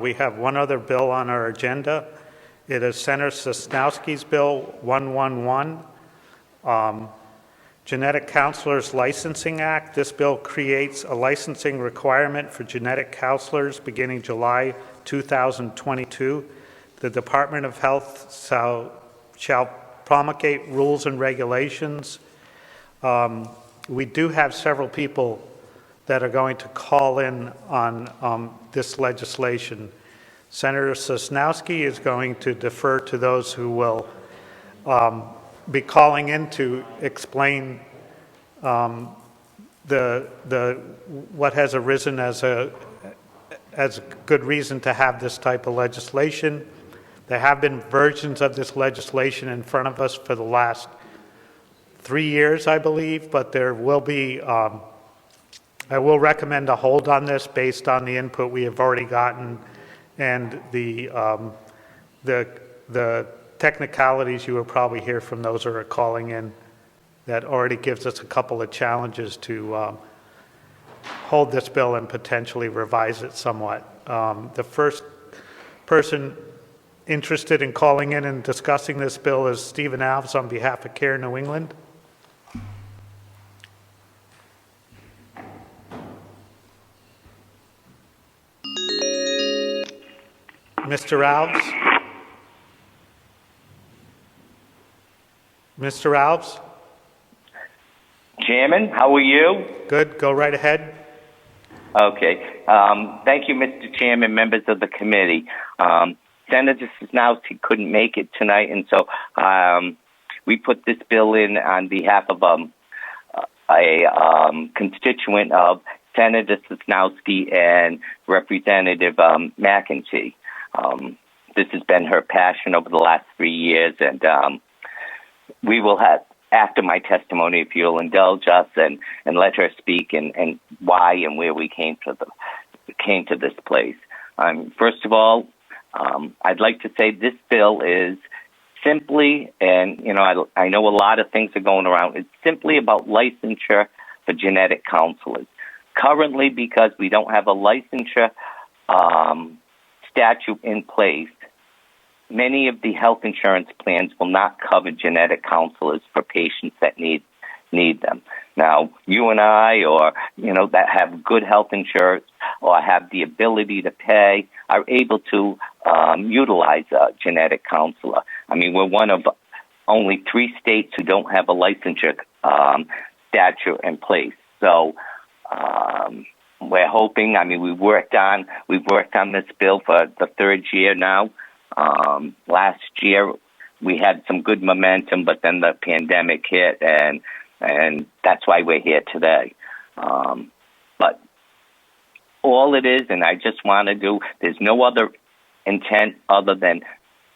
We have one other bill on our agenda. It is Senator Sosnowski's Bill 111, Genetic Counselors Licensing Act. This bill creates a licensing requirement for genetic counselors beginning July 2022. The Department of Health shall promulgate rules and regulations. We do have several people that are going to call in on this legislation. Senator Sosnowski is going to defer to those who will be calling in to explain what has arisen as good reason to have this type of legislation. There have been versions of this legislation in front of us for the last 3 years, I believe, but there will be I will recommend a hold on this based on the input we have already gotten and the technicalities you will probably hear from those who are calling in. That already gives us a couple of challenges to hold this bill and potentially revise it somewhat. The first person interested in calling in and discussing this bill is Stephen Alves on behalf of CARE New England. Mr. Alves? Mr. Alves? Chairman, how are you? Good. Go right ahead. Okay. Thank you, Mr. Chairman, members of the committee. Senator Sosnowski couldn't make it tonight, and so we put this bill in on behalf of a constituent of Senator Sosnowski and Representative McEntee. This has been her passion over the last 3 years, and we will have, after my testimony, if you'll indulge us and let her speak and why and where we came to this place. First of all, I'd like to say this bill is simply, and I know a lot of things are going around, it's simply about licensure for genetic counselors. Currently, because we don't have a licensure statute in place, many of the health insurance plans will not cover genetic counselors for patients that need them. Now, you and I, or that have good health insurance or have the ability to pay, are able to utilize a genetic counselor. I mean, we're one of only 3 states who don't have a licensure statute in place. So we're hoping. I mean, we've worked on this bill for the 3rd year now. Last year we had some good momentum, but then the pandemic hit, and that's why we're here today. But all it is, and I just want to do, there's no other intent other than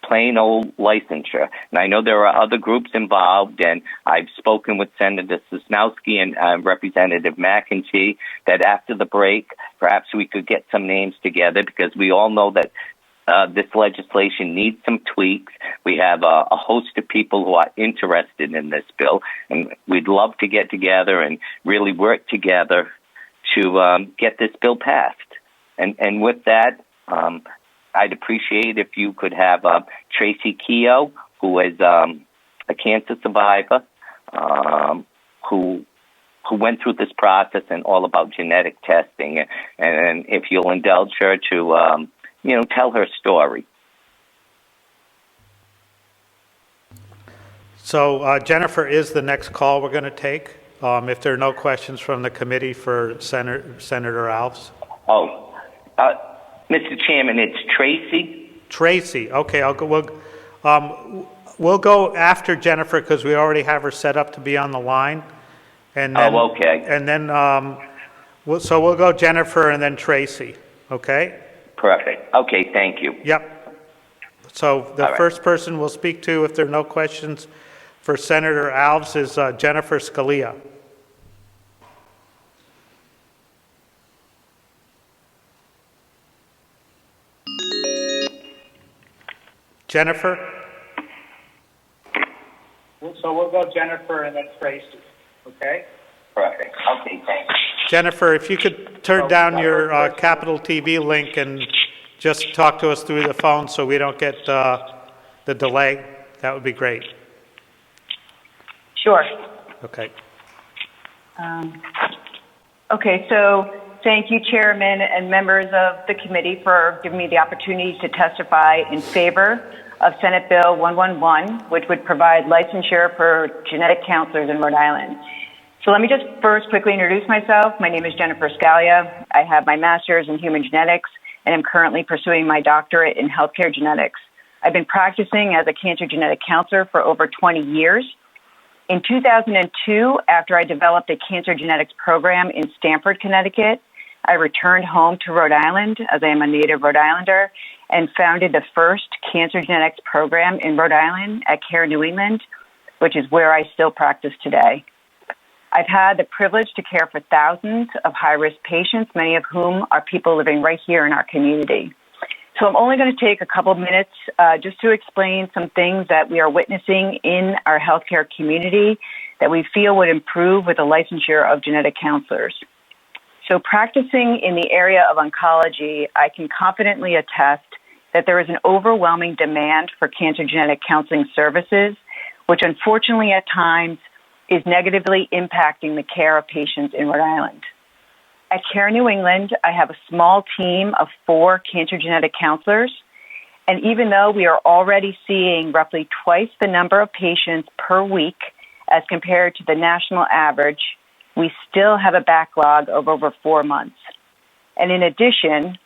plain old licensure. And I know there are other groups involved, and I've spoken with Senator Sosnowski and Representative McEntee that after the break, perhaps we could get some names together, because we all know that this legislation needs some tweaks. We have a host of people who are interested in this bill, and we'd love to get together and really work together to get this bill passed. And with that, I'd appreciate if you could have Tracy Keough, who is a cancer survivor, who went through this process and all about genetic testing, and if you'll indulge her to tell her story. So Jennifer is the next call we're going to take, if there are no questions from the committee for Senator Alves. Oh, Mr. Chairman, it's Tracy. Tracy, okay. We'll go after Jennifer because we already have her set up to be on the line. And then, okay. And then, so we'll go Jennifer and then Tracy, okay? Perfect. Okay, thank you. Yep. So the first person we'll speak to, if there are no questions for Senator Alves, is Jennifer Scalia. Jennifer? So we'll go Jennifer and then Tracy, okay? Perfect. Okay, thanks. Jennifer, if you could turn down your Capital TV link and just talk to us through the phone so we don't get the delay, that would be great. Sure. Okay. Okay, so thank you, Chairman and members of the committee, for giving me the opportunity to testify in favor of Senate Bill 111, which would provide licensure for genetic counselors in Rhode Island. So let me just first quickly introduce myself. My name is Jennifer Scalia. I have my master's in human genetics, and I'm currently pursuing my doctorate in healthcare genetics. I've been practicing as a cancer genetic counselor for over 20 years. In 2002, after I developed a cancer genetics program in Stamford, Connecticut, I returned home to Rhode Island, as I am a native Rhode Islander, and founded the first cancer genetics program in Rhode Island at CARE New England, which is where I still practice today. I've had the privilege to care for thousands of high-risk patients, many of whom are people living right here in our community. So I'm only going to take a couple of minutes just to explain some things that we are witnessing in our healthcare community that we feel would improve with the licensure of genetic counselors. So practicing in the area of oncology, I can confidently attest that there is an overwhelming demand for cancer genetic counseling services, which unfortunately at times is negatively impacting the care of patients in Rhode Island. At CARE New England, I have a small team of 4 cancer genetic counselors, and even though we are already seeing roughly twice the number of patients per week as compared to the national average, we still have a backlog of over 4 months. And in addition,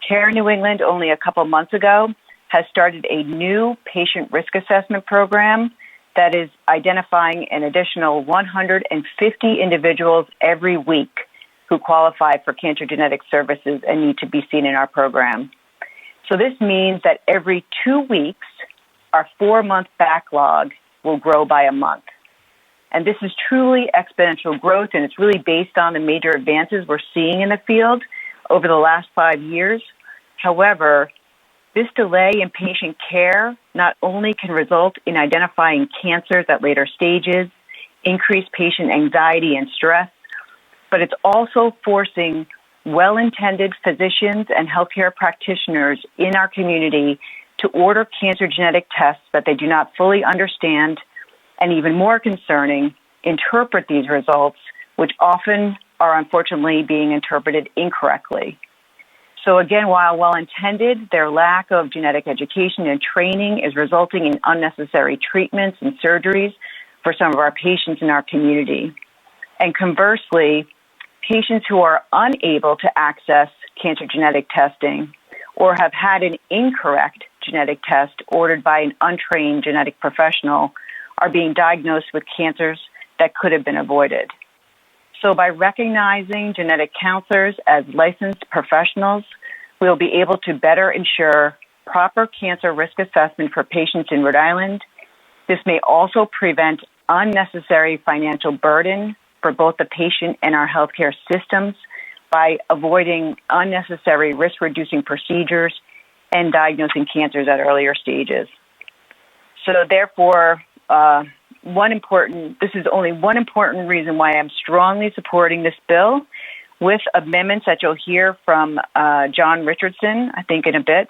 CARE New England only a couple months ago has started a new patient risk assessment program that is identifying an additional 150 individuals every week who qualify for cancer genetic services and need to be seen in our program. So this means that every 2 weeks, our 4-month backlog will grow by a month. And this is truly exponential growth, and it's really based on the major advances we're seeing in the field over the last 5 years. However, this delay in patient care not only can result in identifying cancers at later stages, increase patient anxiety and stress, but it's also forcing well-intended physicians and healthcare practitioners in our community to order cancer genetic tests that they do not fully understand, and even more concerning, interpret these results, which often are unfortunately being interpreted incorrectly. So again, while well-intended, their lack of genetic education and training is resulting in unnecessary treatments and surgeries for some of our patients in our community. And conversely, patients who are unable to access cancer genetic testing or have had an incorrect genetic test ordered by an untrained genetic professional are being diagnosed with cancers that could have been avoided. So by recognizing genetic counselors as licensed professionals, we'll be able to better ensure proper cancer risk assessment for patients in Rhode Island. This may also prevent unnecessary financial burden for both the patient and our healthcare systems by avoiding unnecessary risk-reducing procedures and diagnosing cancers at earlier stages. So therefore, this is only one important reason why I'm strongly supporting this bill, with amendments that you'll hear from John Richardson, I think, in a bit,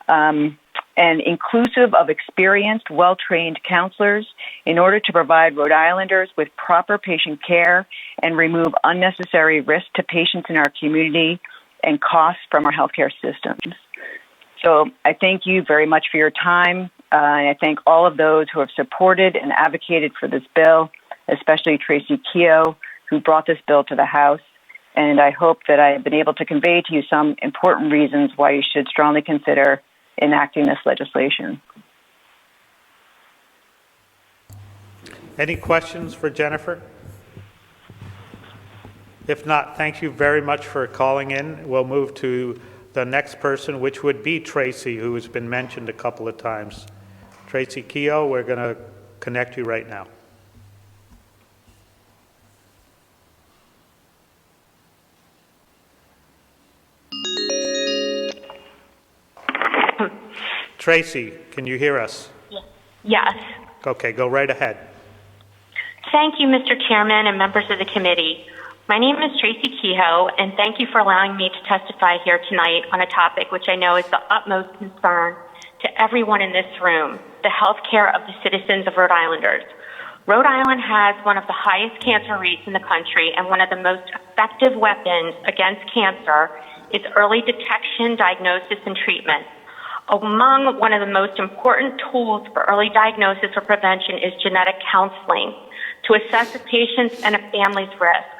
and inclusive of experienced, well-trained counselors in order to provide Rhode Islanders with proper patient care and remove unnecessary risk to patients in our community and costs from our healthcare systems. So I thank you very much for your time. And I thank all of those who have supported and advocated for this bill, especially Tracy Keough, who brought this bill to the House. And I hope that I have been able to convey to you some important reasons why you should strongly consider enacting this legislation. Any questions for Jennifer? If not, thank you very much for calling in. We'll move to the next person, which would be Tracy, who has been mentioned a couple of times. Tracy Keough, we're going to connect you right now. Tracy, can you hear us? Yes. Okay, go right ahead. Thank you, Mr. Chairman and members of the committee. My name is Tracy Keough, and thank you for allowing me to testify here tonight on a topic which I know is the utmost concern to everyone in this room, the health care of the citizens of Rhode Islanders. Rhode Island has one of the highest cancer rates in the country, and one of the most effective weapons against cancer is early detection, diagnosis, and treatment. Among one of the most important tools for early diagnosis or prevention is genetic counseling to assess a patient's and a family's risk.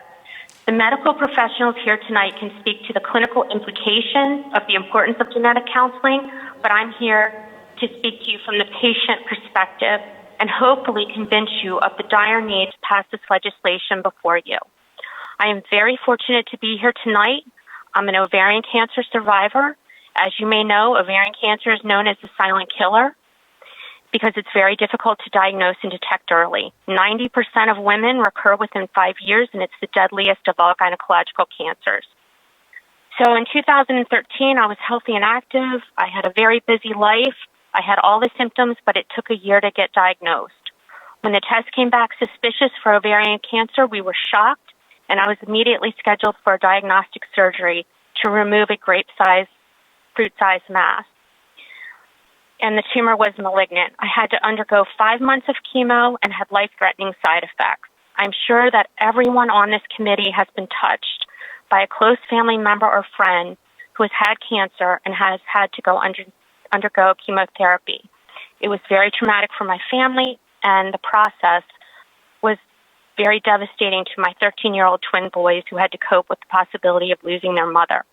The medical professionals here tonight can speak to the clinical implications of the importance of genetic counseling, but I'm here to speak to you from the patient perspective and hopefully convince you of the dire need to pass this legislation before you. I am very fortunate to be here tonight. I'm an ovarian cancer survivor. As you may know, ovarian cancer is known as the silent killer because it's very difficult to diagnose and detect early. 90% of women recur within 5 years, and it's the deadliest of all gynecological cancers. So in 2013, I was healthy and active. I had a very busy life. I had all the symptoms, but it took a year to get diagnosed. When the test came back suspicious for ovarian cancer, we were shocked, and I was immediately scheduled for a diagnostic surgery to remove a fruit-sized mass. And the tumor was malignant. I had to undergo 5 months of chemo and had life-threatening side effects. I'm sure that everyone on this committee has been touched by a close family member or friend who has had cancer and has had to undergo chemotherapy. It was very traumatic for my family, and the process was very devastating to my 13-year-old twin boys who had to cope with the possibility of losing their mother.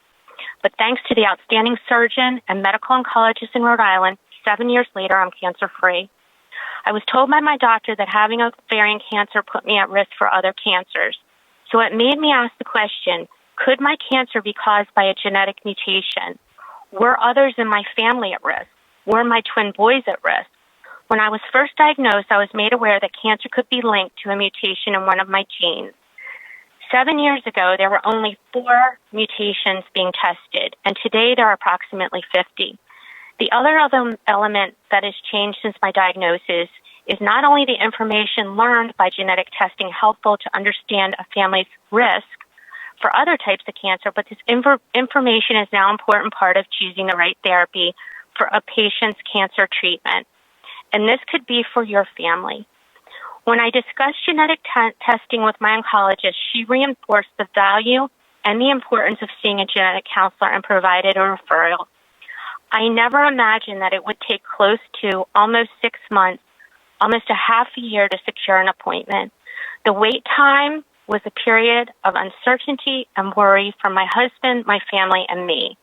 But thanks to the outstanding surgeon and medical oncologist in Rhode Island, 7 years later, I'm cancer-free. I was told by my doctor that having ovarian cancer put me at risk for other cancers. So it made me ask the question, could my cancer be caused by a genetic mutation? Were others in my family at risk? Were my twin boys at risk? When I was first diagnosed, I was made aware that cancer could be linked to a mutation in one of my genes. 7 years ago, there were only 4 mutations being tested, and today there are approximately 50. The other element that has changed since my diagnosis is not only the information learned by genetic testing helpful to understand a family's risk for other types of cancer, but this information is now an important part of choosing the right therapy for a patient's cancer treatment. And this could be for your family. When I discussed genetic testing with my oncologist, she reinforced the value and the importance of seeing a genetic counselor and provided a referral. I never imagined that it would take close to almost 6 months, almost a half a year to secure an appointment. The wait time was a period of uncertainty and worry for my husband, my family, and me.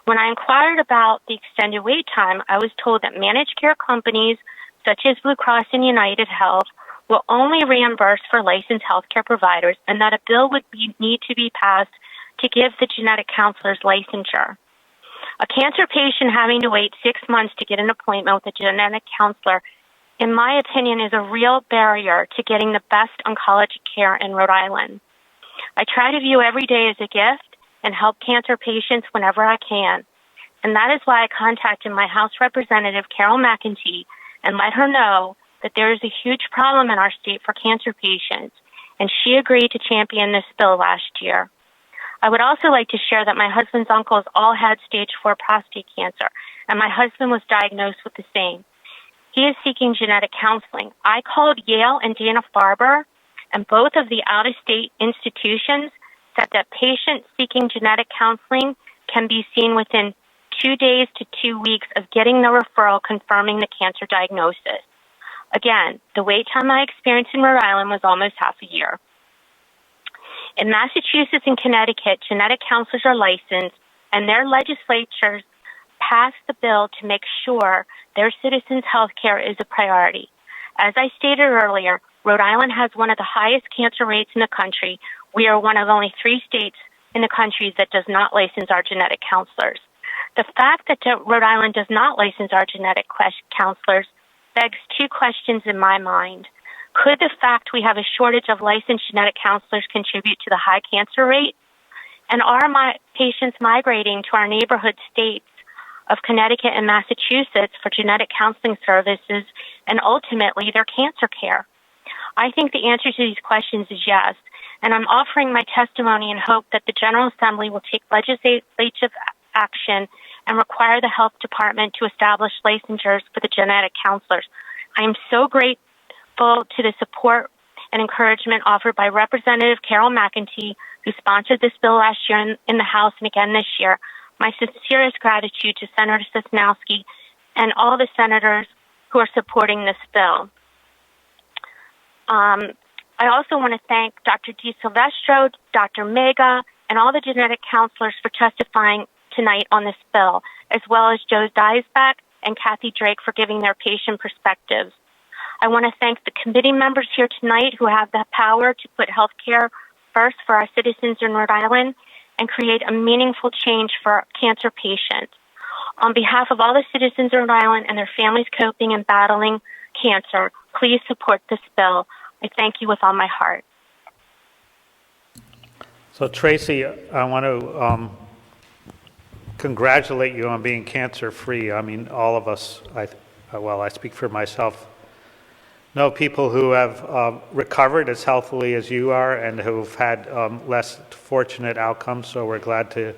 When I inquired about the extended wait time, I was told that managed care companies such as Blue Cross and United Health will only reimburse for licensed healthcare providers and that a bill would need to be passed to give the genetic counselors licensure. A cancer patient having to wait 6 months to get an appointment with a genetic counselor, in my opinion, is a real barrier to getting the best oncology care in Rhode Island. I try to view every day as a gift and help cancer patients whenever I can. And that is why I contacted my House Representative, Carol McEntee, and let her know that there is a huge problem in our state for cancer patients, and she agreed to champion this bill last year. I would also like to share that my husband's uncles all had stage 4 prostate cancer, and my husband was diagnosed with the same. He is seeking genetic counseling. I called Yale and Dana-Farber, and both of the out-of-state institutions said that patients seeking genetic counseling can be seen within 2 days to 2 weeks of getting the referral confirming the cancer diagnosis. Again, the wait time I experienced in Rhode Island was almost half a year. In Massachusetts and Connecticut, genetic counselors are licensed, and their legislatures passed the bill to make sure their citizens' health care is a priority. As I stated earlier, Rhode Island has one of the highest cancer rates in the country. We are one of only 3 states in the country that does not license our genetic counselors. The fact that Rhode Island does not license our genetic counselors begs 2 questions in my mind. Could the fact we have a shortage of licensed genetic counselors contribute to the high cancer rate? And are my patients migrating to our neighborhood states of Connecticut and Massachusetts for genetic counseling services and ultimately their cancer care? I think the answer to these questions is yes. and I'm offering my testimony in hope that the General Assembly will take legislative action and require the Health Department to establish licensures for the genetic counselors. I am so grateful to the support and encouragement offered by Representative Carol McEntee, who sponsored this bill last year in the House and again this year. My sincerest gratitude to Senator Sosnowski and all the senators who are supporting this bill. I also want to thank Dr. DiSilvestro, Dr. Mega, and all the genetic counselors for testifying tonight on this bill, as well as Joe Diesbeck and Kathy Drake for giving their patient perspectives. I want to thank the committee members here tonight who have the power to put health care first for our citizens in Rhode Island and create a meaningful change for cancer patients. On behalf of all the citizens of Rhode Island and their families coping and battling cancer, please support this bill. I thank you with all my heart. So Tracy, I want to congratulate you on being cancer-free. I mean, all of us, I speak for myself, know people who have recovered as healthily as you are and who've had less fortunate outcomes, so we're glad to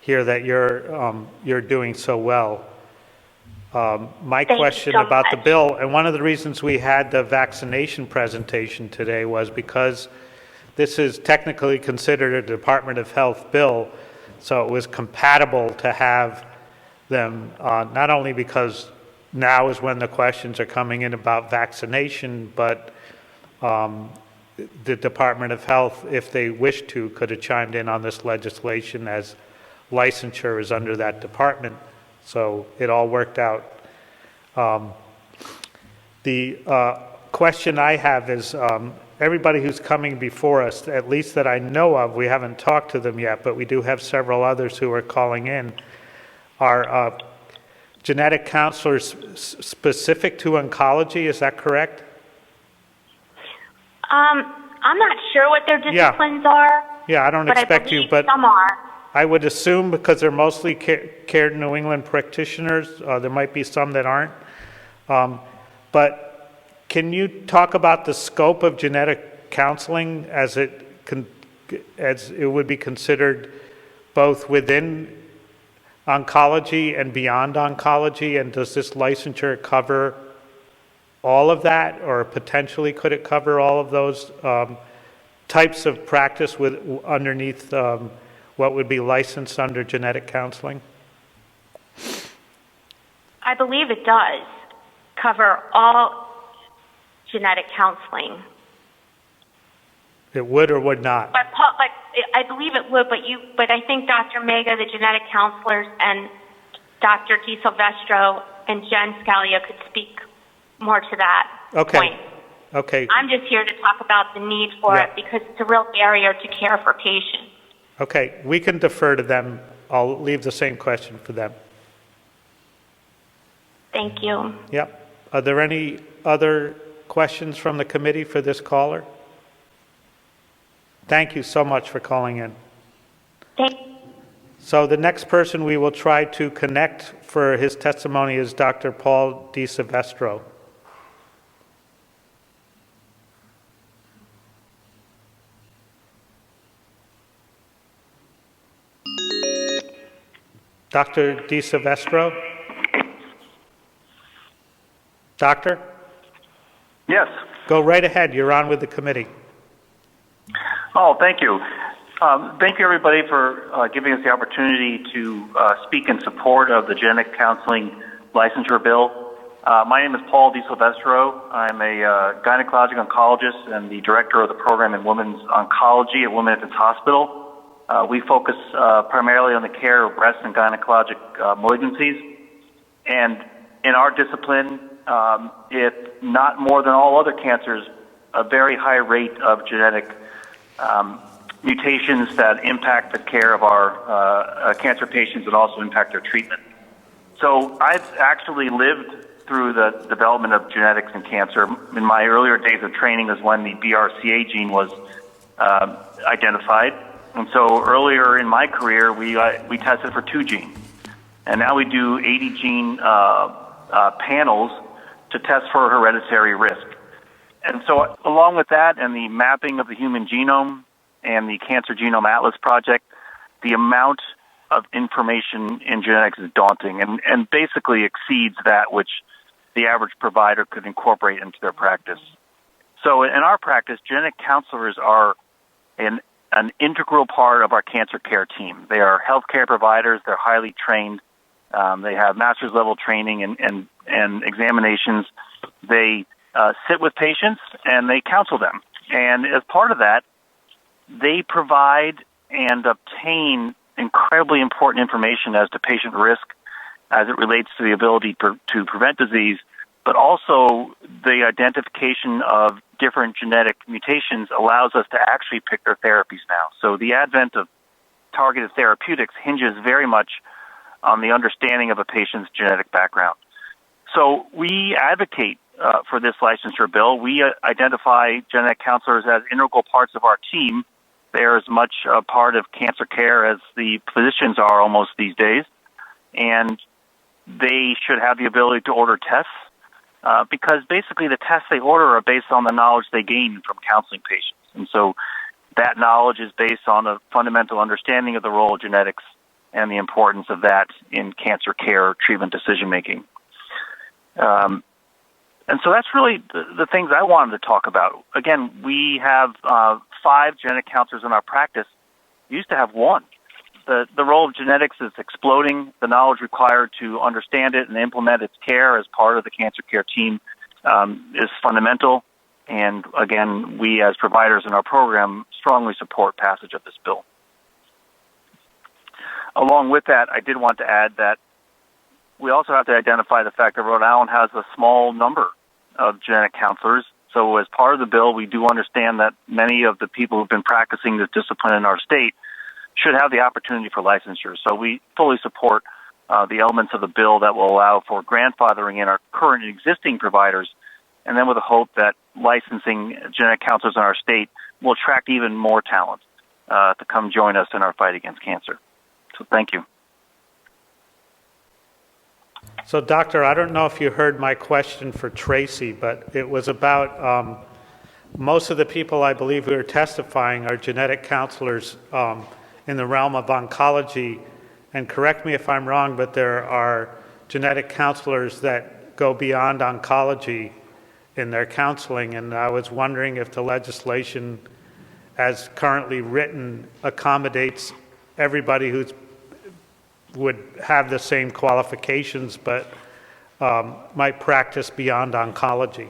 hear that you're doing so well. My question about the bill, and one of the reasons we had the vaccination presentation today was because this is technically considered a Department of Health bill, so it was compatible to have them, not only because now is when the questions are coming in about vaccination, but the Department of Health, if they wished to, could have chimed in on this legislation as licensure is under that department. So it all worked out. The question I have is, everybody who's coming before us, at least that I know of, we haven't talked to them yet, but we do have several others who are calling in, are genetic counselors specific to oncology, is that correct? I'm not sure what their disciplines are. Yeah, I don't expect you, but some are. I would assume because they're mostly Care New England practitioners, there might be some that aren't. But can you talk about the scope of genetic counseling as it would be considered both within oncology and beyond oncology, and does this licensure cover all of that, or potentially could it cover all of those types of practice underneath what would be licensed under genetic counseling? I believe it does cover all genetic counseling. It would or would not? But I believe it would, but I think Dr. Mega, the genetic counselors, and Dr. DiSilvestro and Jen Scalia could speak more to that point. Okay. I'm just here to talk about the need for it because it's a real barrier to care for patients. Okay, we can defer to them. I'll leave the same question for them. Thank you. Yep. Are there any other questions from the committee for this caller? Thank you so much for calling in. So the next person we will try to connect for his testimony is Dr. Paul DiSilvestro. Dr. DiSilvestro? Doctor? Yes. Go right ahead. You're on with the committee. Oh, thank you. Thank you, everybody, for giving us the opportunity to speak in support of the genetic counseling licensure bill. My name is Paul DiSilvestro. I'm a gynecologic oncologist and the director of the program in women's oncology at Women Infants Hospital. We focus primarily on the care of breast and gynecologic malignancies. And in our discipline, if not more than all other cancers, a very high rate of genetic mutations that impact the care of our cancer patients and also impact their treatment. So I've actually lived through the development of genetics in cancer. In my earlier days of training is when the BRCA gene was identified. And so earlier in my career, we tested for 2 genes. And now we do 80 gene panels to test for hereditary risk. And so along with that and the mapping of the human genome and the Cancer Genome Atlas project, the amount of information in genetics is daunting and basically exceeds that which the average provider could incorporate into their practice. So in our practice, genetic counselors are an integral part of our cancer care team. They are healthcare providers. They're highly trained. They have master's level training and examinations. They sit with patients and they counsel them. And as part of that, they provide and obtain incredibly important information as to patient risk as it relates to the ability to prevent disease, but also the identification of different genetic mutations allows us to actually pick their therapies now. So the advent of targeted therapeutics hinges very much on the understanding of a patient's genetic background. So we advocate for this licensure bill. We identify genetic counselors as integral parts of our team. They're as much a part of cancer care as the physicians are almost these days. And they should have the ability to order tests because basically the tests they order are based on the knowledge they gain from counseling patients. And so that knowledge is based on a fundamental understanding of the role of genetics and the importance of that in cancer care treatment decision-making. And so that's really the things I wanted to talk about. Again, we have 5 genetic counselors in our practice. We used to have 1. The role of genetics is exploding. The knowledge required to understand it and implement its care as part of the cancer care team is fundamental. And again, we as providers in our program strongly support passage of this bill. Along with that, I did want to add that we also have to identify the fact that Rhode Island has a small number of genetic counselors. So as part of the bill, we do understand that many of the people who've been practicing this discipline in our state should have the opportunity for licensure. So we fully support the elements of the bill that will allow for grandfathering in our current and existing providers, and then with the hope that licensing genetic counselors in our state will attract even more talent to come join us in our fight against cancer. So thank you. So, Doctor, I don't know if you heard my question for Tracy, but it was about most of the people I believe who are testifying are genetic counselors in the realm of oncology. And correct me if I'm wrong, but there are genetic counselors that go beyond oncology in their counseling. And I was wondering if the legislation as currently written accommodates everybody who would have the same qualifications but might practice beyond oncology.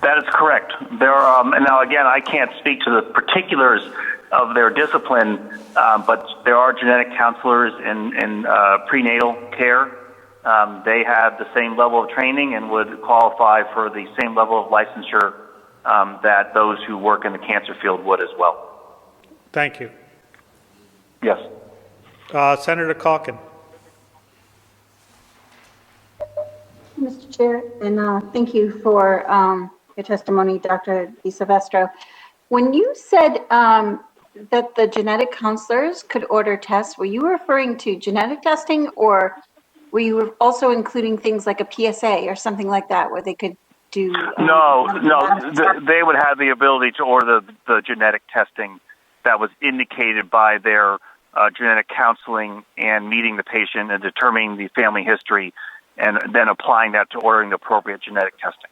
That is correct. There are, and now again, I can't speak to the particulars of their discipline, but there are genetic counselors in prenatal care. They have the same level of training and would qualify for the same level of licensure that those who work in the cancer field would as well. Thank you. Yes. Senator Calkin. Mr. Chair, and thank you for your testimony, Dr. DiSilvestro. When you said that the genetic counselors could order tests, were you referring to genetic testing, or were you also including things like a PSA or something like that, where they could do? No. They would have the ability to order the genetic testing that was indicated by their genetic counseling and meeting the patient and determining the family history, and then applying that to ordering the appropriate genetic testing.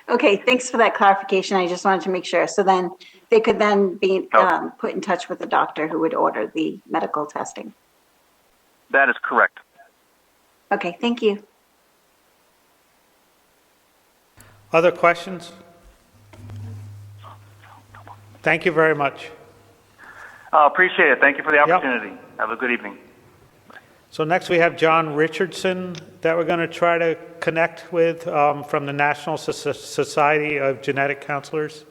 Okay, thanks for that clarification. I just wanted to make sure. So then they could then be put in touch with the doctor who would order the medical testing. That is correct. Okay, thank you. Other questions? Thank you very much. Appreciate it. Thank you for the opportunity. Yep. Have a good evening. So next we have John Richardson that we're going to try to connect with from the National Society of Genetic Counselors.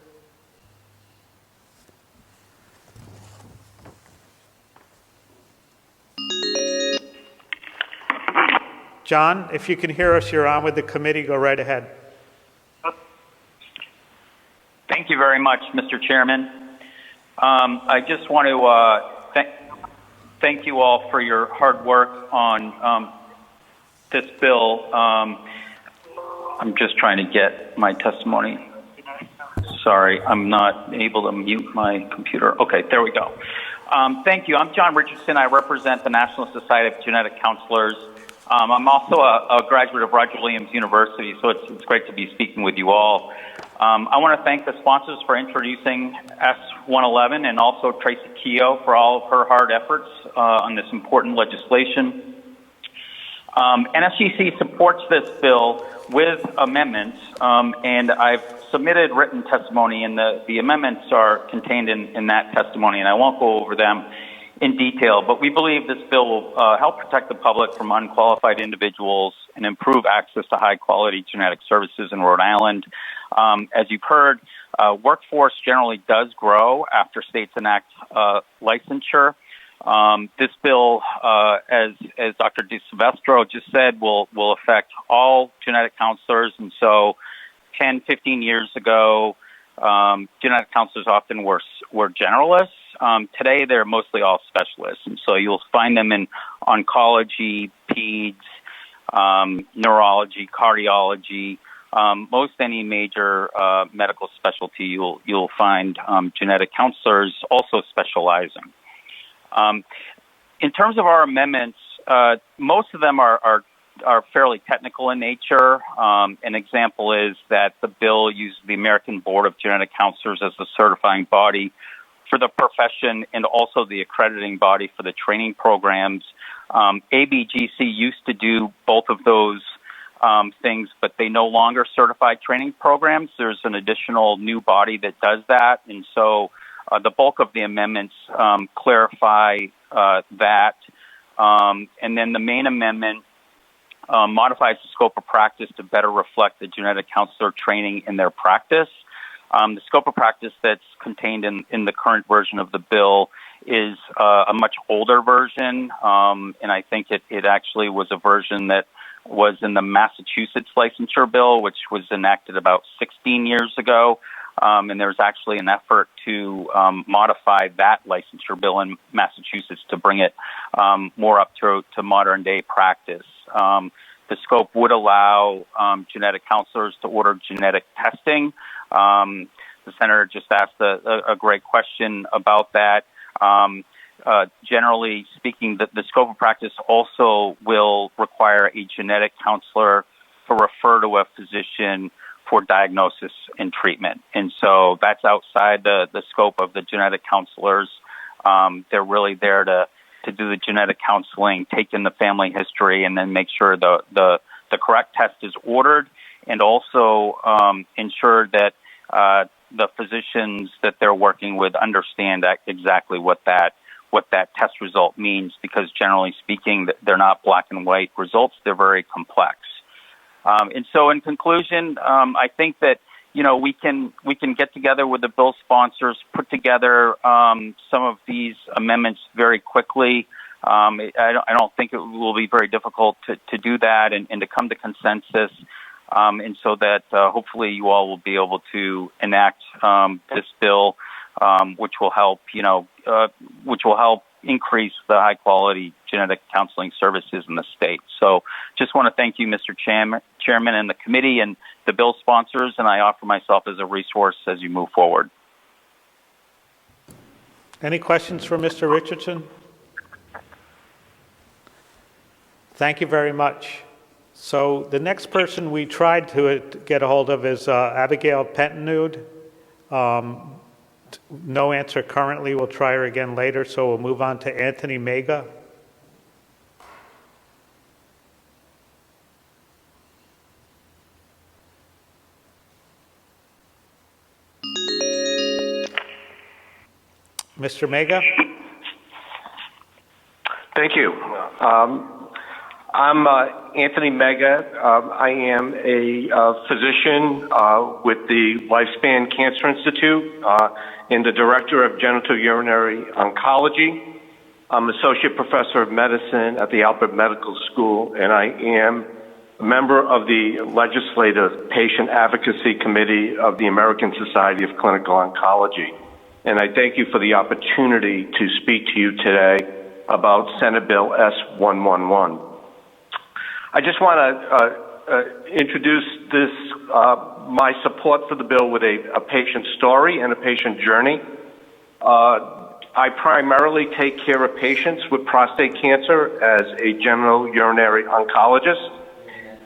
John, if you can hear us, you're on with the committee. Go right ahead. Thank you very much, Mr. Chairman. I just want to thank you all for your hard work on this bill. I'm just trying to get my testimony. Sorry, I'm not able to mute my computer. Okay, there we go. Thank you. I'm John Richardson. I represent the National Society of Genetic Counselors. I'm also a graduate of Roger Williams University, so it's great to be speaking with you all. I want to thank the sponsors for introducing S-111 and also Tracy Keough for all of her hard efforts on this important legislation. NSGC supports this bill with amendments, and I've submitted written testimony, and the amendments are contained in that testimony, and I won't go over them in detail, but we believe this bill will help protect the public from unqualified individuals and improve access to high-quality genetic services in Rhode Island. As you've heard, workforce generally does grow after states enact licensure. This bill, as Dr. DeSilvestro just said, will affect all genetic counselors, and so 10, 15 years ago, genetic counselors often were generalists. Today, they're mostly all specialists, and so you'll find them in oncology, peds, neurology, cardiology, most any major medical specialty. You'll find genetic counselors also specializing. In terms of our amendments, most of them are fairly technical in nature. An example is that the bill uses the American Board of Genetic Counselors as the certifying body for the profession and also the accrediting body for the training programs. ABGC used to do both of those things, but they no longer certify training programs. There's an additional new body that does that, and so the bulk of the amendments clarify that. And then the main amendment modifies the scope of practice to better reflect the genetic counselor training in their practice. The scope of practice that's contained in the current version of the bill is a much older version, and I think it actually was a version that was in the Massachusetts licensure bill, which was enacted about 16 years ago. And there's actually an effort to modify that licensure bill in Massachusetts to bring it more up to modern day practice. The scope would allow genetic counselors to order genetic testing. The senator just asked a great question about that. Generally speaking, the scope of practice also will require a genetic counselor to refer to a physician for diagnosis and treatment. And so that's outside the scope of the genetic counselors. They're really there to do the genetic counseling, take in the family history, and then make sure the correct test is ordered, and also ensure that the physicians that they're working with understand exactly what that test result means, because generally speaking, they're not black and white results. They're very complex. And so in conclusion, I think that, we can get together with the bill sponsors, put together some of these amendments very quickly. I don't think it will be very difficult to do that and to come to consensus, and so that hopefully you all will be able to enact this bill, which will help increase the high quality genetic counseling services in the state. So just want to thank you, Mr. Chairman, and the committee and the bill sponsors, and I offer myself as a resource as you move forward. Any questions for Mr. Richardson? Thank you very much. So the next person we tried to get a hold of is Abigail Pentanud. No answer currently. We'll try her again later, so we'll move on to Anthony Mega. Mr. Mega? Thank you. I'm Anthony Mega. I am a physician with the Lifespan Cancer Institute and the director of genitourinary oncology. I'm associate professor of medicine at the Albert Medical School, and I am a member of the Legislative Patient Advocacy Committee of the American Society of Clinical Oncology. And I thank you for the opportunity to speak to you today about Senate Bill S-111. I just want introduce this my support for the bill with a patient story and a patient journey. I primarily take care of patients with prostate cancer as a general urinary oncologist.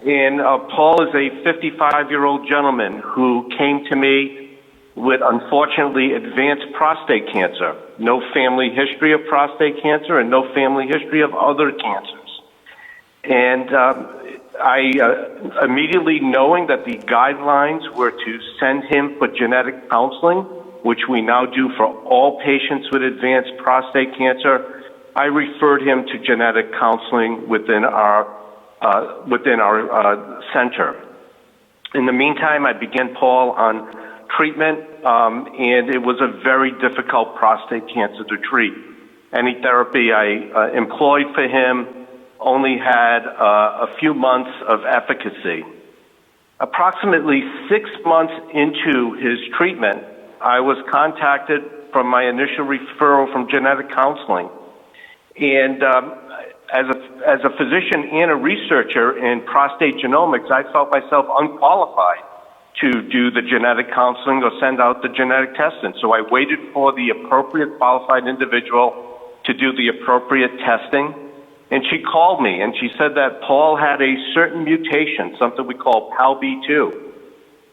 And Paul is a 55-year-old gentleman who came to me with, unfortunately, advanced prostate cancer. No family history of prostate cancer and no family history of other cancers. And I immediately, knowing that the guidelines were to send him for genetic counseling, which we now do for all patients with advanced prostate cancer, I referred him to genetic counseling within our center. In the meantime, I began Paul on treatment, and it was a very difficult prostate cancer to treat. Any therapy I employed for him only had a few months of efficacy. Approximately 6 months into his treatment, I was contacted from my initial referral from genetic counseling. And as a physician and a researcher in prostate genomics, I felt myself unqualified to do the genetic counseling or send out the genetic testing. So I waited for the appropriate qualified individual to do the appropriate testing. And she called me and she said that Paul had a certain mutation, something we call PALB2.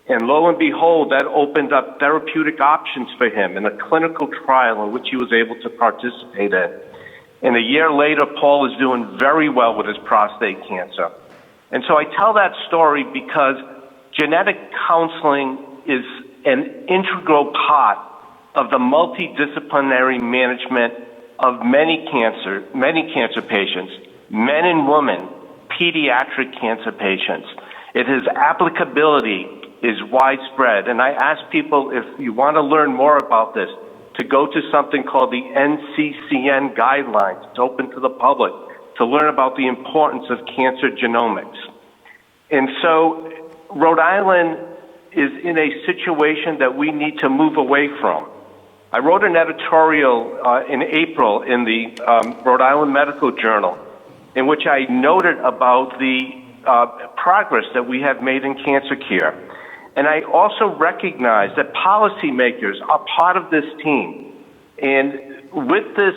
And lo and behold, that opened up therapeutic options for him in a clinical trial in which he was able to participate in. And a year later, Paul is doing very well with his prostate cancer. And so I tell that story because genetic counseling is an integral part of the multidisciplinary management of many cancer patients, men and women, pediatric cancer patients. His applicability is widespread. And I ask people, if you want to learn more about this, to go to something called the NCCN guidelines. It's open to the public to learn about the importance of cancer genomics. And so Rhode Island is in a situation that we need to move away from. I wrote an editorial in April in the Rhode Island Medical Journal in which I noted about the progress that we have made in cancer care. And I also recognize that policymakers are part of this team. And with this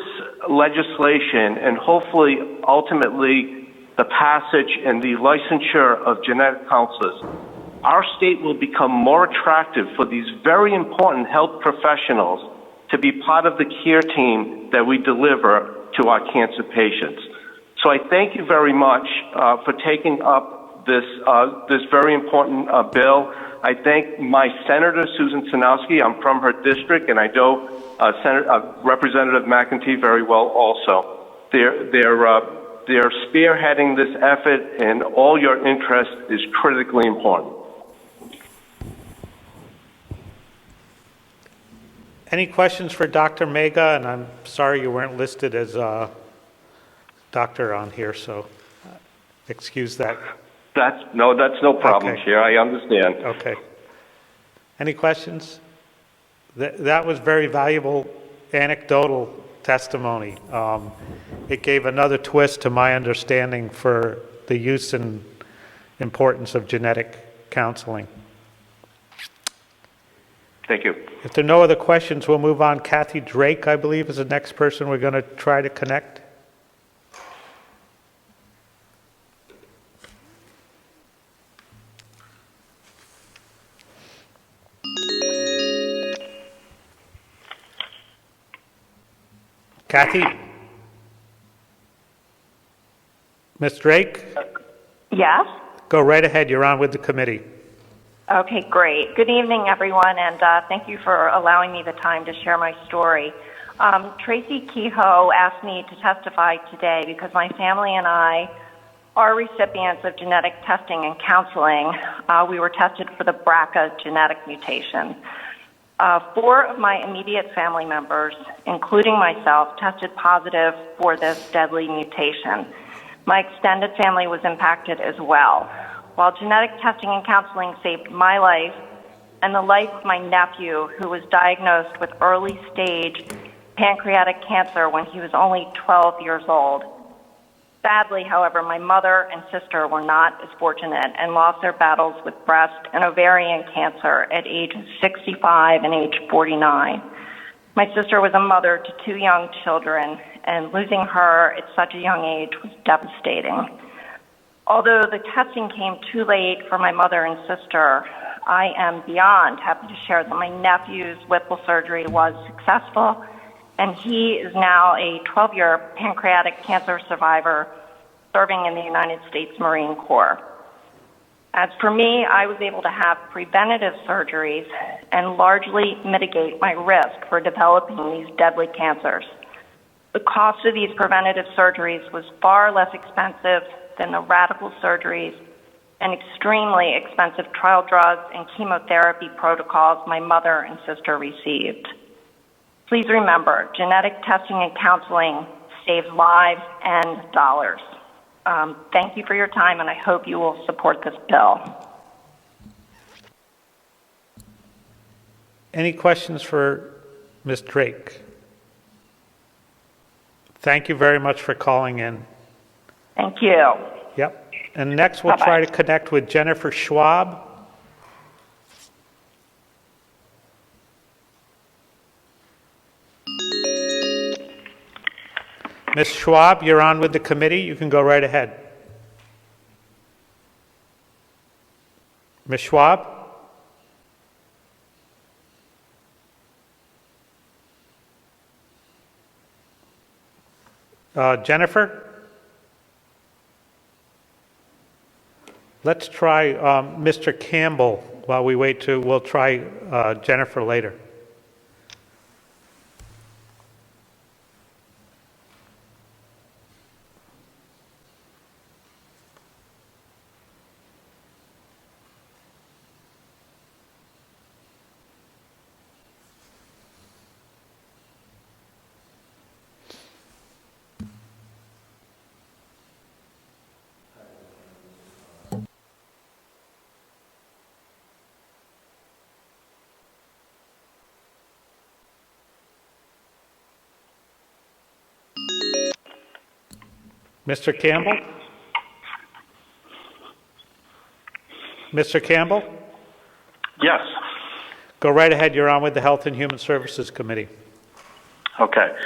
legislation and hopefully ultimately the passage and the licensure of genetic counselors, our state will become more attractive for these very important health professionals to be part of the care team that we deliver to our cancer patients. So I thank you very much for taking up this very important bill. I thank my Senator, Susan Sinowski. I'm from her district, and I know Representative McEntee very well also. They're spearheading this effort, and all your interest is critically important. Any questions for Dr. Mega? And I'm sorry you weren't listed as a doctor on here, so excuse that. That's no problem, Okay. Chair. I understand. Okay. Any questions? That was very valuable anecdotal testimony. It gave another twist to my understanding for the use and importance of genetic counseling. Thank you. If there are no other questions, we'll move on. Kathy Drake, I believe, is the next person we're going to try to connect. Kathy? Ms. Drake? Yes? Go right ahead. You're on with the committee. Okay, great. Good evening, everyone, and thank you for allowing me the time to share my story. Tracy Keough asked me to testify today because my family and I are recipients of genetic testing and counseling. We were tested for the BRCA genetic mutation. 4 of my immediate family members, including myself, tested positive for this deadly mutation. My extended family was impacted as well. While genetic testing and counseling saved my life and the life of my nephew, who was diagnosed with early stage pancreatic cancer when he was only 12 years old, Sadly, however, my mother and sister were not as fortunate and lost their battles with breast and ovarian cancer at ages 65 and age 49. My sister was a mother to 2 young children, and losing her at such a young age was devastating. Although the testing came too late for my mother and sister, I am beyond happy to share that my nephew's Whipple surgery was successful, and he is now a 12-year pancreatic cancer survivor serving in the United States Marine Corps. As for me, I was able to have preventative surgeries and largely mitigate my risk for developing these deadly cancers. The cost of these preventative surgeries was far less expensive than the radical surgeries and extremely expensive trial drugs and chemotherapy protocols my mother and sister received. Please remember, genetic testing and counseling saves lives and dollars. Thank you for your time, and I hope you will support this bill. Any questions for Ms. Drake? Thank you very much for calling in. Thank you. Yep. And next we'll Bye-bye. try to connect with Jennifer Schwab. Ms. Schwab, you're on with the committee. You can go right ahead. Ms. Schwab? Jennifer? Let's try Mr. Campbell while we wait we'll try Jennifer later. Mr. Campbell? Mr. Campbell? Yes. Go right ahead. You're on with the Health and Human Services Committee. Okay.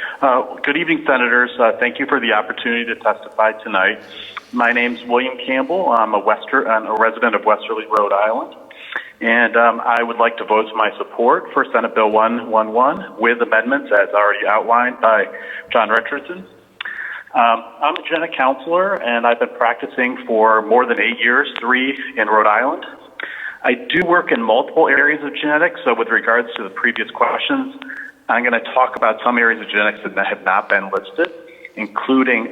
Good evening, Senators. Thank you for the opportunity to testify tonight. My name's William Campbell. I'm a resident of Westerly, Rhode Island. And I would like to vote my support for Senate Bill 111 with amendments as already outlined by John Richardson. I'm a genetic counselor, and I've been practicing for more than 8 years, 3 in Rhode Island. I do work in multiple areas of genetics, so with regards to the previous questions, I'm going to talk about some areas of genetics that have not been listed, including,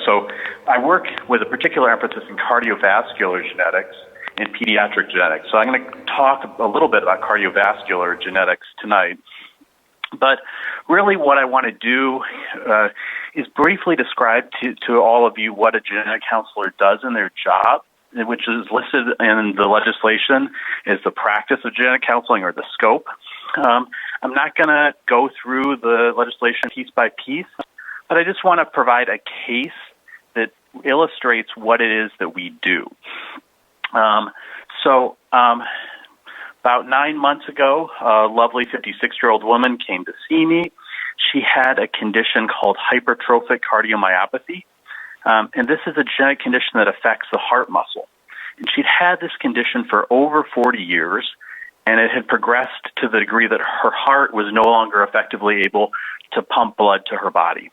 so I work with a particular emphasis in cardiovascular genetics and pediatric genetics. So I'm going to talk a little bit about cardiovascular genetics tonight. But really what I want to do is briefly describe to all of you what a genetic counselor does in their job, which is listed in the legislation as the practice of genetic counseling or the scope. I'm not going to go through the legislation piece by piece, but I just want to provide a case that illustrates what it is that we do. About 9 months ago, a lovely 56-year-old woman came to see me. She had a condition called hypertrophic cardiomyopathy, and this is a genetic condition that affects the heart muscle. And she'd had this condition for over 40 years, and it had progressed to the degree that her heart was no longer effectively able to pump blood to her body.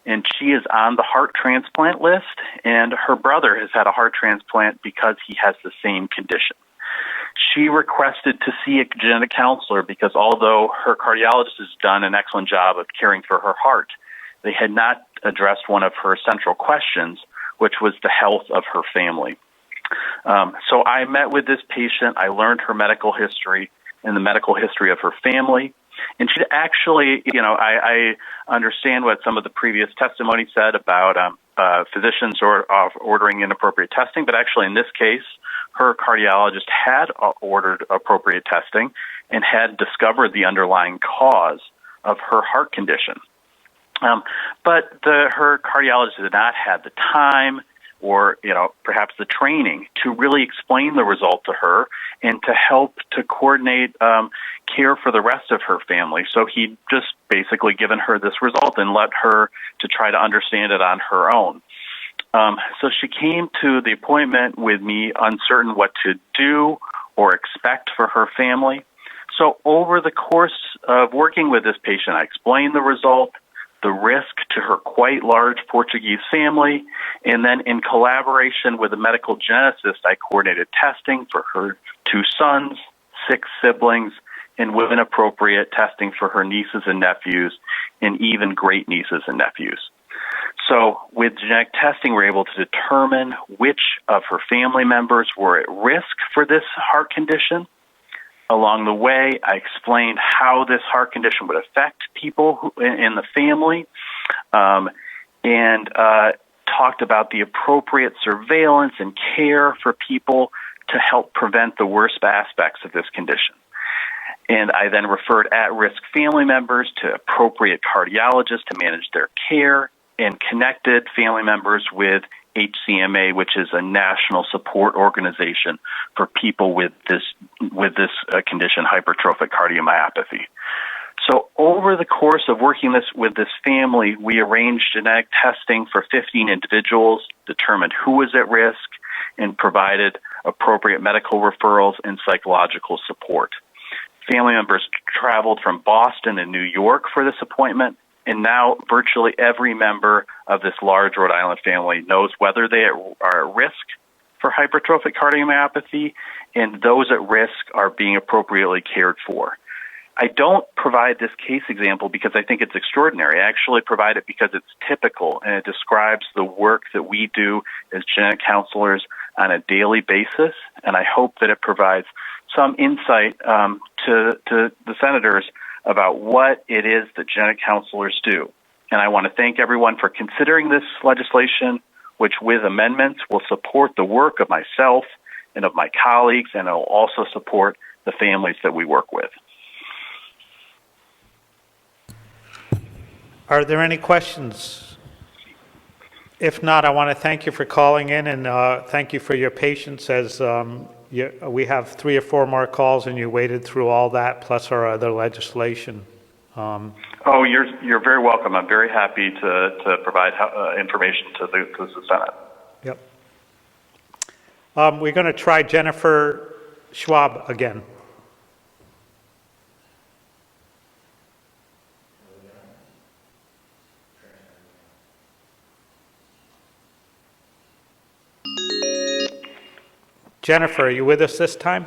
And she is on the heart transplant list, and her brother has had a heart transplant because he has the same condition. She requested to see a genetic counselor because although her cardiologist has done an excellent job of caring for her heart, they had not addressed one of her central questions, which was the health of her family. So I met with this patient. I learned her medical history and the medical history of her family. And she actually, I understand what some of the previous testimony said about physicians ordering inappropriate testing, but actually in this case, her cardiologist had ordered appropriate testing and had discovered the underlying cause of her heart condition. But her cardiologist did not have the time or, perhaps the training to really explain the result to her and to help to coordinate care for the rest of her family. So he just basically given her this result and let her to try to understand it on her own. So she came to the appointment with me uncertain what to do or expect for her family. So over the course of working with this patient, I explained the result, the risk to her quite large Portuguese family, and then in collaboration with a medical geneticist, I coordinated testing for her 2 sons, 6 siblings, and when appropriate, testing for her nieces and nephews, and even great nieces and nephews. So with genetic testing, we're able to determine which of her family members were at risk for this heart condition. Along the way, I explained how this heart condition would affect people in the family, and talked about the appropriate surveillance and care for people to help prevent the worst aspects of this condition. And I then referred at-risk family members to appropriate cardiologists to manage their care, and connected family members with HCMA, which is a national support organization for people with this condition, hypertrophic cardiomyopathy. So over the course of working with this family, we arranged genetic testing for 15 individuals, determined who was at risk, and provided appropriate medical referrals and psychological support. Family members traveled from Boston and New York for this appointment, and now virtually every member of this large Rhode Island family knows whether they are at risk for hypertrophic cardiomyopathy, and those at risk are being appropriately cared for. I don't provide this case example because I think it's extraordinary. I actually provide it because it's typical, and it describes the work that we do as genetic counselors on a daily basis, and I hope that it provides some insight to the senators about what it is that genetic counselors do. And I want to thank everyone for considering this legislation, which with amendments will support the work of myself and of my colleagues, and it will also support the families that we work with. Are there any questions? If not, I want to thank you for calling in, and thank you for your patience as we have 3 or 4 more calls, and you waded through all that, plus our other legislation. You're very welcome. I'm very happy to provide information to the Senate. Yep. We're going to try Jennifer Schwab again. Jennifer, are you with us this time?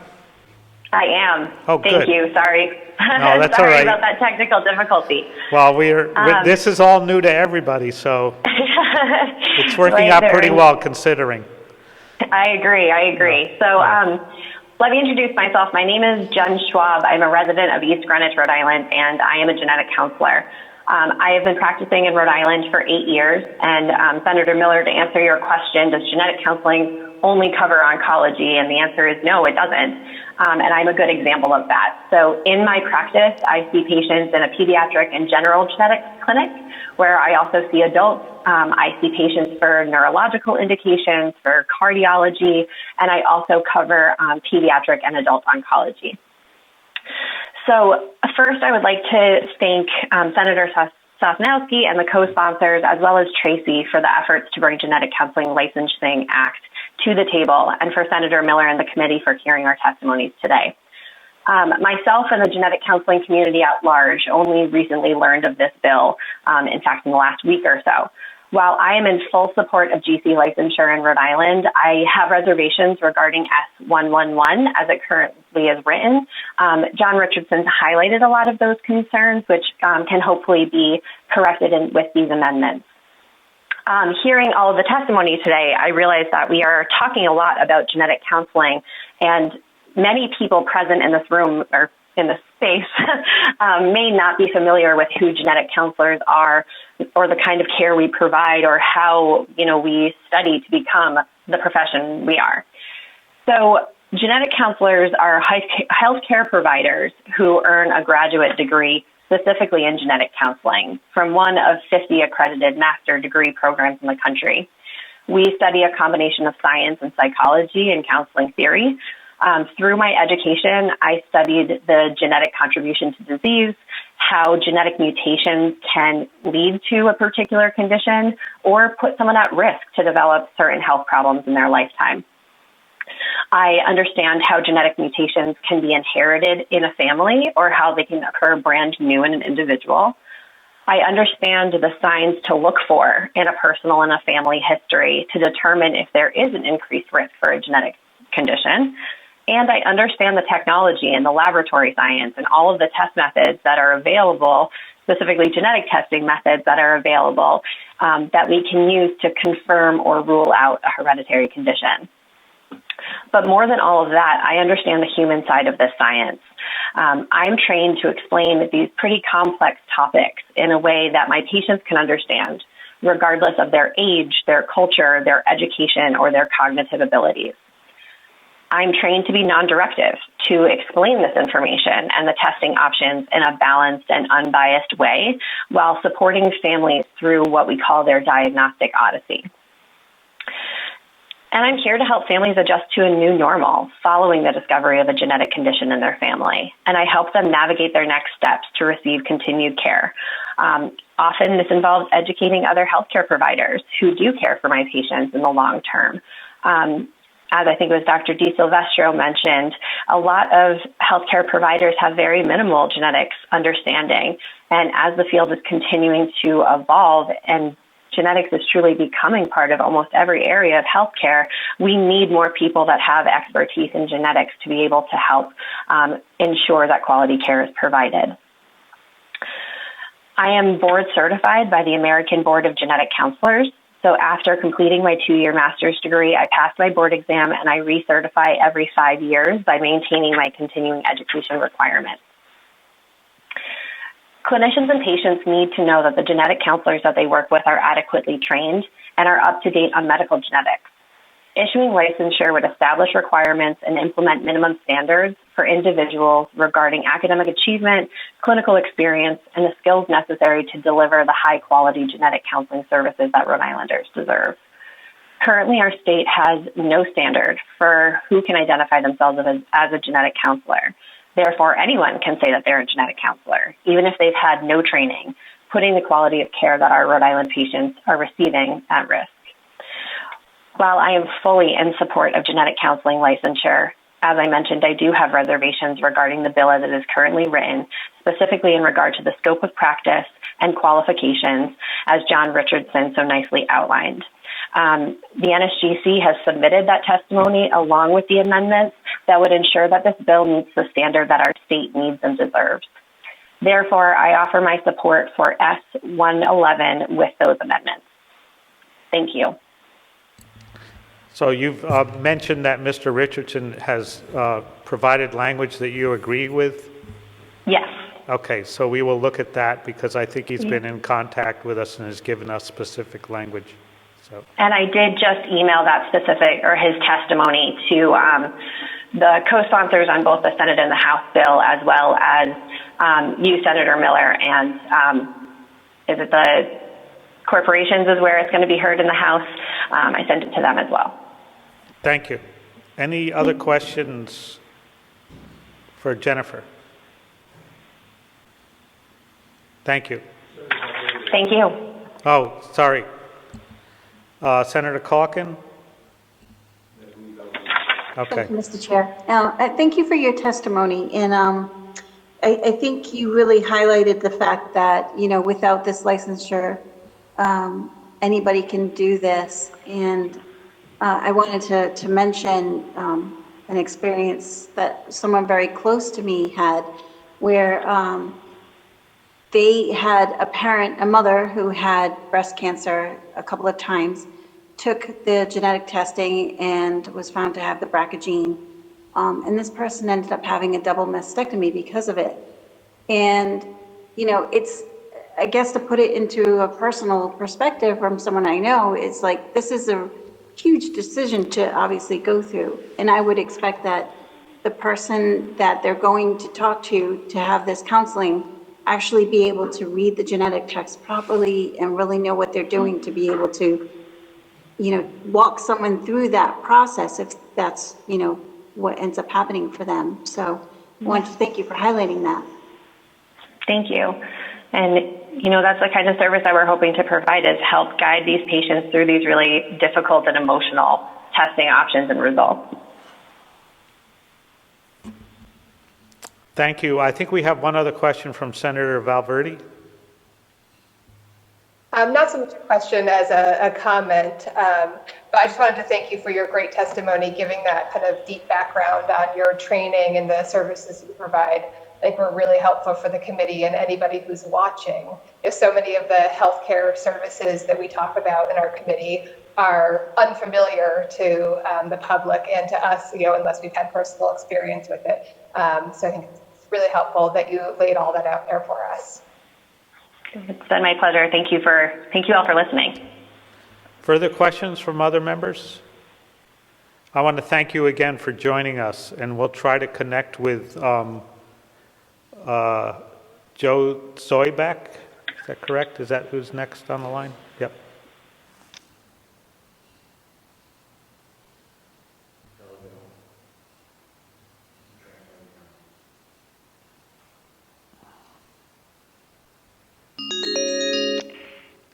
I am. Oh, Thank you. Sorry. No, that's Sorry all right. about that technical difficulty. Well, this is all new to everybody, so it's working out pretty well considering. I agree. So let me introduce myself. My name is Jen Schwab. I'm a resident of East Greenwich, Rhode Island, and I am a genetic counselor. I have been practicing in Rhode Island for 8 years, and Senator Miller, to answer your question, does genetic counseling only cover oncology? And the answer is no, it doesn't. And I'm a good example of that. So in my practice, I see patients in a pediatric and general genetics clinic, where I also see adults. I see patients for neurological indications, for cardiology, and I also cover pediatric and adult oncology. So first, I would like to thank Senator Sosnowski and the co-sponsors, as well as Tracy, for the efforts to bring Genetic Counseling Licensing Act to the table, and for Senator Miller and the committee for hearing our testimonies today. Myself and the genetic counseling community at large only recently learned of this bill, in fact, in the last week or so. While I am in full support of GC licensure in Rhode Island, I have reservations regarding S111 as it currently is written. John Richardson's highlighted a lot of those concerns, which can hopefully be corrected with these amendments. Hearing all of the testimony today, I realize that we are talking a lot about genetic counseling, and many people present in this room or in this space may not be familiar with who genetic counselors are, or the kind of care we provide, or how we study to become the profession we are. So genetic counselors are healthcare providers who earn a graduate degree specifically in genetic counseling, from one of 50 accredited master degree programs in the country. We study a combination of science and psychology and counseling theory. Through my education, I studied the genetic contribution to disease, how genetic mutations can lead to a particular condition or put someone at risk to develop certain health problems in their lifetime. I understand how genetic mutations can be inherited in a family or how they can occur brand new in an individual. I understand the signs to look for in a personal and a family history to determine if there is an increased risk for a genetic condition. And I understand the technology and the laboratory science and all of the test methods that are available, specifically genetic testing methods that are available that we can use to confirm or rule out a hereditary condition. But more than all of that, I understand the human side of this science. I'm trained to explain these pretty complex topics in a way that my patients can understand, regardless of their age, their culture, their education, or their cognitive abilities. I'm trained to be non-directive, to explain this information and the testing options in a balanced and unbiased way while supporting families through what we call their diagnostic odyssey. And I'm here to help families adjust to a new normal following the discovery of a genetic condition in their family. And I help them navigate their next steps to receive continued care. Often this involves educating other healthcare providers who do care for my patients in the long term. As I think it was Dr. DiSilvestro mentioned, a lot of healthcare providers have very minimal genetics understanding. And as the field is continuing to evolve and genetics is truly becoming part of almost every area of healthcare, we need more people that have expertise in genetics to be able to help ensure that quality care is provided. I am board certified by the American Board of Genetic Counselors. So after completing my 2-year master's degree, I passed my board exam and I recertify every 5 years by maintaining my continuing education requirements. Clinicians and patients need to know that the genetic counselors that they work with are adequately trained and are up to date on medical genetics. Issuing licensure would establish requirements and implement minimum standards for individuals regarding academic achievement, clinical experience, and the skills necessary to deliver the high-quality genetic counseling services that Rhode Islanders deserve. Currently, our state has no standard for who can identify themselves as a genetic counselor. Therefore, anyone can say that they're a genetic counselor, even if they've had no training, putting the quality of care that our Rhode Island patients are receiving at risk. While I am fully in support of genetic counseling licensure, as I mentioned, I do have reservations regarding the bill as it is currently written, specifically in regard to the scope of practice and qualifications, as John Richardson so nicely outlined. The NSGC has submitted that testimony along with the amendments that would ensure that this bill meets the standard that our state needs and deserves. Therefore, I offer my support for S-111 with those amendments. Thank you. So you've mentioned that Mr. Richardson has provided language that you agree with? Yes. Okay, so we will look at that because I think he's been in contact with us and has given us specific language. So. And I did just email that specific, or his testimony, to the co-sponsors on both the Senate and the House bill, as well as you, Senator Miller, and is it the corporations is where it's going to be heard in the House? I sent it to them as well. Thank you. Any other questions for Jennifer? Thank you. Thank you. Oh, sorry. Senator Calkin? Okay. Thank you, Mr. Chair. Thank you for your testimony. And I think you really highlighted the fact that, you know, without this licensure, anybody can do this. And I wanted to mention an experience that someone very close to me had, where they had a mother who had breast cancer a couple of times, took the genetic testing and was found to have the BRCA gene. And this person ended up having a double mastectomy because of it. And, you know, it's, I guess, to put it into a personal perspective from someone I know, it's like, this is a huge decision to obviously go through. And I would expect that the person that they're going to talk to have this counseling actually be able to read the genetic text properly and really know what they're doing to be able to, walk someone through that process if that's, what ends up happening for them. So I want to thank you for highlighting that. Thank you. And, that's the kind of service that we're hoping to provide is help guide these patients through these really difficult and emotional testing options and results. Thank you. I think we have one other question from Senator Valverde. Not so much a question as a comment, but I just wanted to thank you for your great testimony, giving that kind of deep background on your training and the services you provide. I think were really helpful for the committee and anybody who's watching. If so many of the healthcare services that we talk about in our committee are unfamiliar to the public and to us, unless we've had personal experience with it. So I think it's really helpful that you laid all that out there for us. It's been my pleasure. Thank you all for listening. Further questions from other members? I want to thank you again for joining us, and we'll try to connect with Joe Soybeck. Is that correct? Is that who's next on the line? Yep.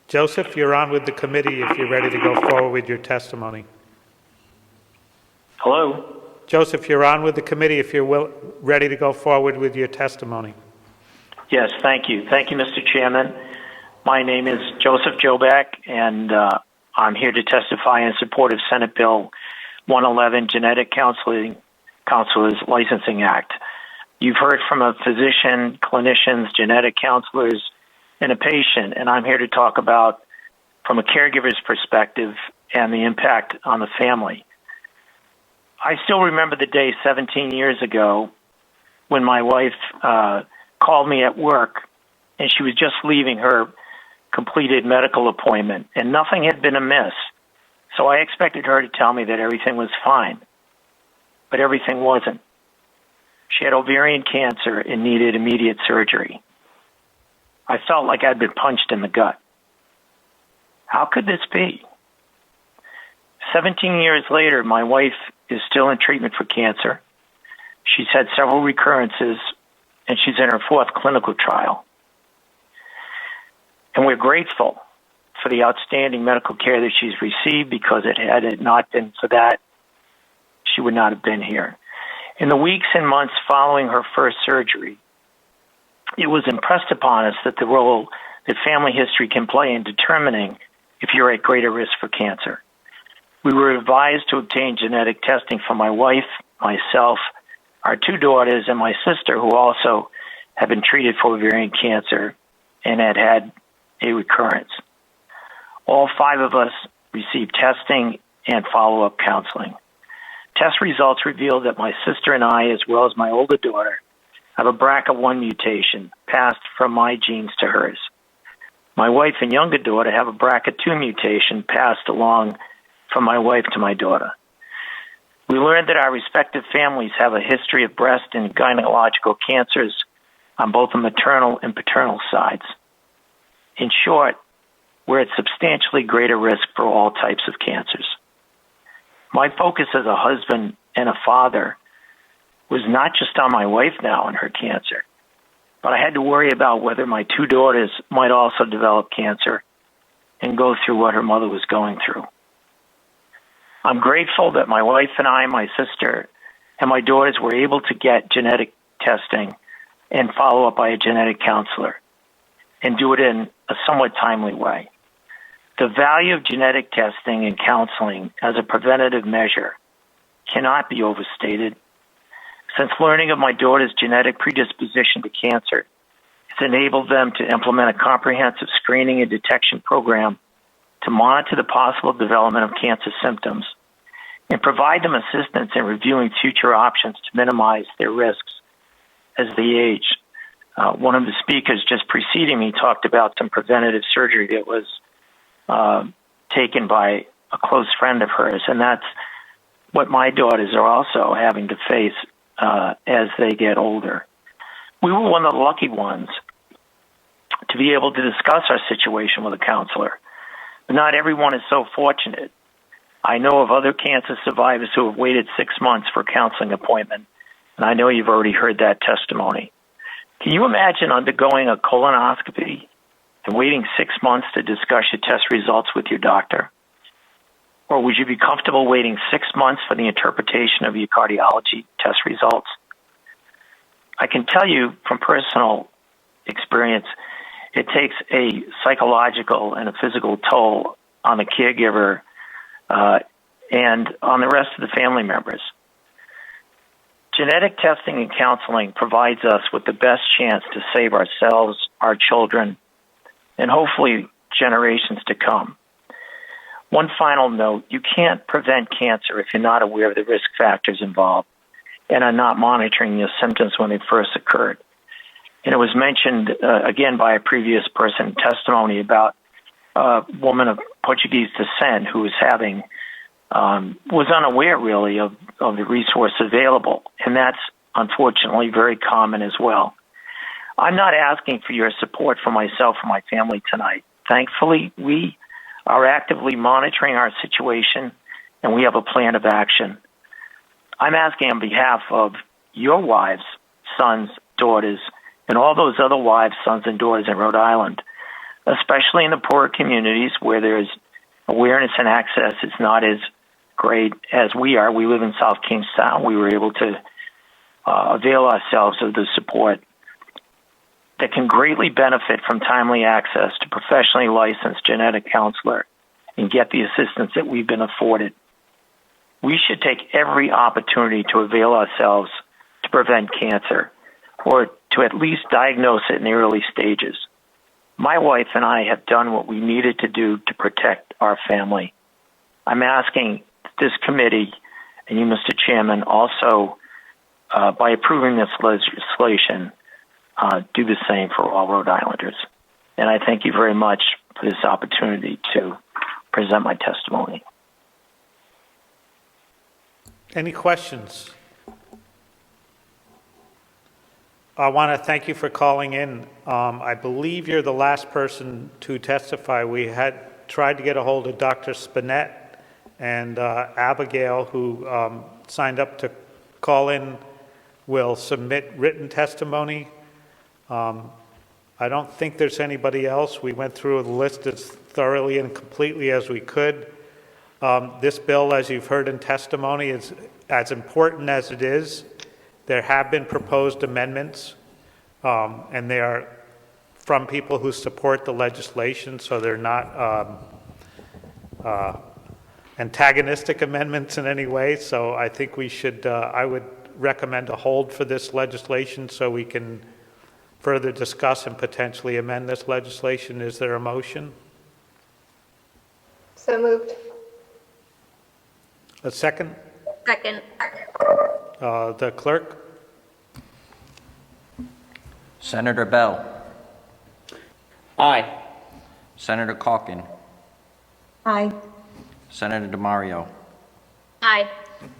Joseph, you're on with the committee if you're ready to go forward with your testimony. Hello? Joseph, you're on with the committee if you're ready to go forward with your testimony. Yes, thank you. Thank you, Mr. Chairman. My name is Joseph Joback, and I'm here to testify in support of Senate Bill 111, Genetic Counselors Licensing Act. You've heard from a physician, clinicians, genetic counselors, and a patient, and I'm here to talk about from a caregiver's perspective and the impact on the family. I still remember the day 17 years ago when my wife called me at work, and she was just leaving her completed medical appointment, and nothing had been amiss. So I expected her to tell me that everything was fine, but everything wasn't. She had ovarian cancer and needed immediate surgery. I felt like I'd been punched in the gut. How could this be? 17 years later, my wife is still in treatment for cancer. She's had several recurrences, and she's in her fourth clinical trial. And we're grateful for the outstanding medical care that she's received, because had it not been for that, she would not have been here. In the weeks and months following her first surgery, it was impressed upon us that the role that family history can play in determining if you're at greater risk for cancer. We were advised to obtain genetic testing for my wife, myself, our two daughters, and my sister, who also had been treated for ovarian cancer and had a recurrence. All five of us received testing and follow-up counseling. Test results revealed that my sister and I, as well as my older daughter, have a BRCA1 mutation passed from my genes to hers. My wife and younger daughter have a BRCA2 mutation passed along from my wife to my daughter. We learned that our respective families have a history of breast and gynecological cancers on both the maternal and paternal sides. In short, we're at substantially greater risk for all types of cancers. My focus as a husband and a father was not just on my wife now and her cancer, but I had to worry about whether my two daughters might also develop cancer and go through what her mother was going through. I'm grateful that my wife and I, my sister, and my daughters were able to get genetic testing and follow up by a genetic counselor and do it in a somewhat timely way. The value of genetic testing and counseling as a preventative measure cannot be overstated. Since learning of my daughter's genetic predisposition to cancer, it's enabled them to implement a comprehensive screening and detection program to monitor the possible development of cancer symptoms and provide them assistance in reviewing future options to minimize their risks as they age. One of the speakers just preceding me talked about some preventative surgery that was taken by a close friend of hers, and that's what my daughters are also having to face as they get older. We were one of the lucky ones to be able to discuss our situation with a counselor. But not everyone is so fortunate. I know of other cancer survivors who have waited 6 months for a counseling appointment, and I know you've already heard that testimony. Can you imagine undergoing a colonoscopy and waiting 6 months to discuss your test results with your doctor? Or would you be comfortable waiting 6 months for the interpretation of your cardiology test results? I can tell you from personal experience, it takes a psychological and a physical toll on the caregiver and on the rest of the family members. Genetic testing and counseling provides us with the best chance to save ourselves, our children, and hopefully generations to come. One final note, you can't prevent cancer if you're not aware of the risk factors involved and are not monitoring your symptoms when they first occurred. And it was mentioned again by a previous person testimony about a woman of Portuguese descent who was unaware really of the resource available. And that's unfortunately very common as well. I'm not asking for your support for myself or my family tonight. Thankfully, we are actively monitoring our situation and we have a plan of action. I'm asking on behalf of your wives, sons, daughters, and all those other wives, sons, and daughters in Rhode Island, especially in the poorer communities where there's awareness and access is not as great as we are. We live in South Kingstown. We were able to avail ourselves of the support that can greatly benefit from timely access to professionally licensed genetic counselor and get the assistance that we've been afforded. We should take every opportunity to avail ourselves to prevent cancer or to at least diagnose it in the early stages. My wife and I have done what we needed to do to protect our family. I'm asking this committee and you, Mr. Chairman, also by approving this legislation, do the same for all Rhode Islanders. And I thank you very much for this opportunity to present my testimony. Any questions? I want to thank you for calling in. I believe you're the last person to testify. We had tried to get a hold of Dr. Spinett and Abigail, who signed up to call in, will submit written testimony. I don't think there's anybody else. We went through the list as thoroughly and completely as we could. This bill, as you've heard in testimony, is as important as it is. There have been proposed amendments, and they are from people who support the legislation, so they're not antagonistic amendments in any way. So I think we should, I would recommend a hold for this legislation so we can further discuss and potentially amend this legislation. Is there a motion? So moved. A second? Second. The clerk? Senator Bell. Aye. Senator Calkin. Aye. Senator DeMario. Aye.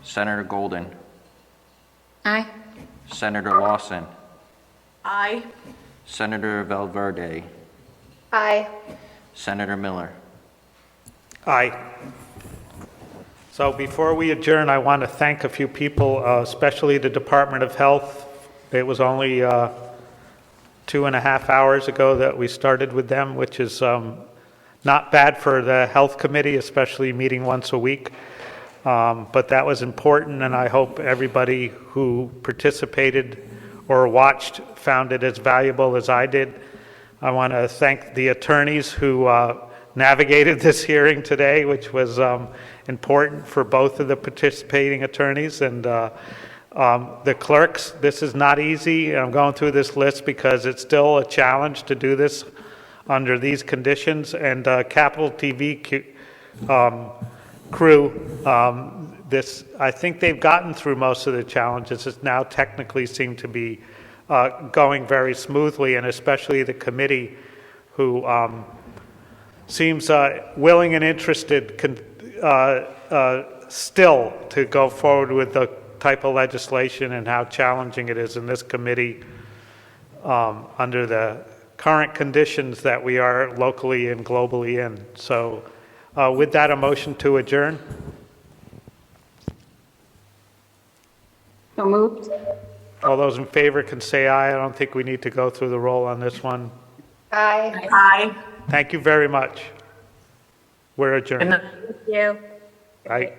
Senator Golden. Aye. Senator Lawson. Aye. Senator Valverde. Aye. Senator Miller. Aye. So before we adjourn, I want to thank a few people, especially the Department of Health. It was only 2.5 hours ago that we started with them, which is not bad for the Health Committee, especially meeting once a week. But that was important, and I hope everybody who participated or watched found it as valuable as I did. I want to thank the attorneys who navigated this hearing today, which was important for both of the participating attorneys, and the clerks. This is not easy. I'm going through this list because it's still a challenge to do this under these conditions. And Capital TV crew, this, I think they've gotten through most of the challenges. It's now technically seem to be going very smoothly, and especially the committee who seems willing and interested still to go forward with the type of legislation and how challenging it is in this committee under the current conditions that we are locally and globally in. So with that, a motion to adjourn. So moved. All those in favor can say aye. I don't think we need to go through the roll on this one. Aye. Aye. Thank you very much. We're adjourned. Thank you. Aye.